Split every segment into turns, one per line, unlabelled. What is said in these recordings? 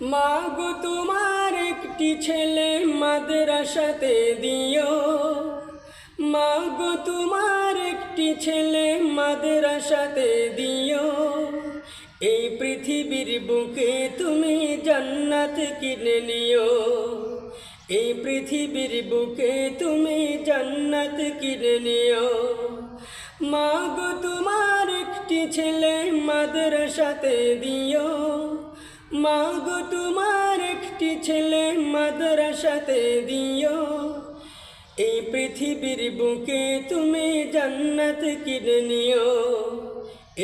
মাগো তোমার একটি ছেলে মাদ্রাসাতে দিও, মাগো তোমার একটি ছেলে মাদ্রাসাতে দিও। এই পৃথিবীর বুকে তুমি জান্নাত কিনে নিও, এই পৃথিবীর বুকে তুমি জান্নাত কিনে নিও। মাগো তোমার একটি ছেলে মাদ্রাসাতে দিও, মাগো তোমার একটি ছেলে মাদ্রাসাতে দিও। এই পৃথিবীর বুকে তুমি জান্নাত কিনে নিও,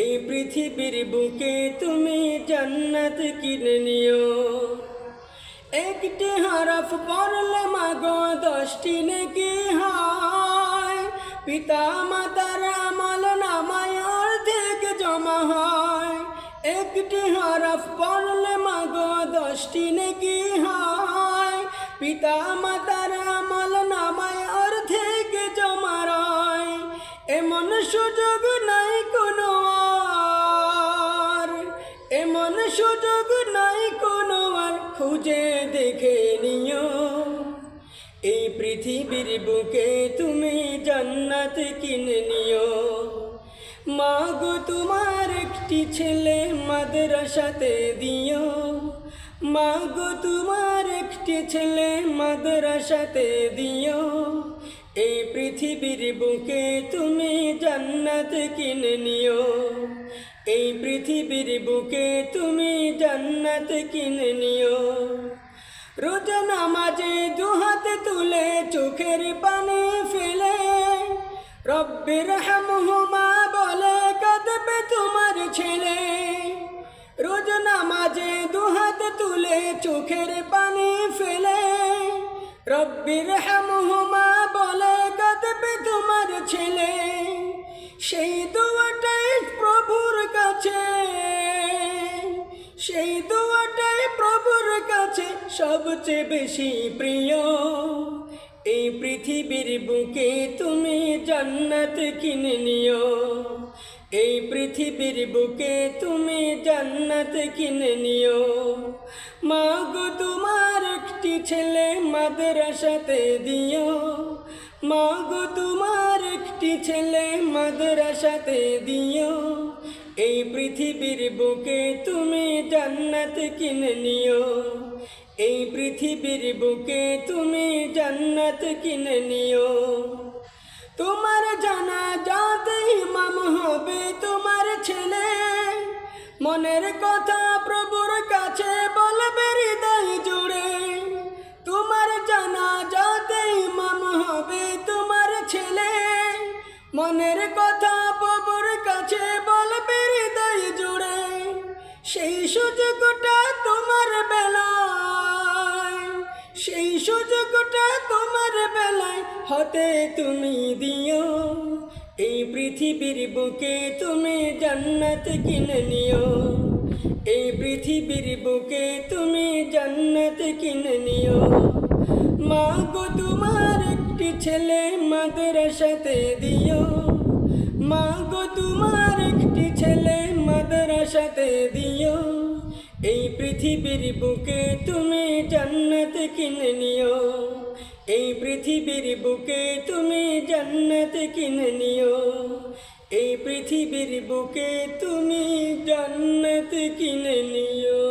এই পৃথিবীর বুকে তুমি জান্নাত কিনে নিও। একটি হরফ পড়লে মাগো 10টি নেকি হয়, পিতা মাতার আমল নামায় অর্ধেক জমা হয়। একটি হরফ পড়লে মাগো 10টি নেকি হয়, পিতা মাতার আমল নামায় অর্ধেক জমা হয়। এমন সুযোগ নাই কোনো আর, এমন সুযোগ নাই কোনো আর, খুঁজে দেখে নিও। এই পৃথিবীর বুকে তুমি জান্নাত কিনে নিও। মাগো তোমার একটি ছেলে মাদ্রাসাতে দিও, মাগো তোমার একটি ছেলে মাদ্রাসাতে দিও। এই পৃথিবীর বুকে তুমি জান্নাত কিনে নিও, এই পৃথিবীর বুকে তুমি জান্নাত কিনে নিও। রোজ নামাজে দুহাত তুলে চোখের পানি ফেলে রব্বির হামহুমা বলে কাঁদবে তোমার ছেলে। রোজ নামাজে দুহাত তুলে চোখের পানি ফেলে রব্বির হামহুমা বলে কাঁদবে তোমার ছেলে। সেই দোয়াটাই প্রভুর কাছে, সেই দোয়াটাই প্রভুর কাছে সবচেয়ে বেশি প্রিয়। এই পৃথিবীর বুকে তুমি জান্নাত কিনে নিও, এই পৃথিবীর বুকে তুমি জান্নাত কিনে নিও। মাগো তোমার একটি ছেলে মাদ্রাসাতে দিও, মাগো তোমার একটি ছেলে মাদ্রাসাতে দিও। এই পৃথিবীর বুকে তুমি জান্নাত কিনে নিও, এই পৃথিবীর বুকে তুমি জান্নাত কিনে নিও। তোমার জানাজাতে ইমাম হবে তোমার ছেলে, মনের কথা প্রভুর কাছে বলবে হৃদয় জুড়ে। তোমার জানাজাতে ইমাম হবে তোমার ছেলে, মনের কথা প্রভুর কাছে বলবে হৃদয় জুড়ে। সেই সুযোগটা তোমার বেলায়, সেই সুযোগটা তোমার বেলায় হতে তুমি দিও। এই পৃথিবীর বুকে তুমি জান্নাত কিনে নিও, এই পৃথিবীর বুকে তুমি জান্নাত কিনে নিও। মাগো তোমার একটি ছেলে মাদ্রাসাতে দিও, মাগো তোমার একটি ছেলে মাদ্রাসাতে দিও। এই পৃথিবীর বুকে তুমি জান্নাত কিনে নিও, এই পৃথিবীর বুকে তুমি জান্নাত কিনে নিও, এই পৃথিবীর বুকে তুমি জান্নাত কিনে নিও।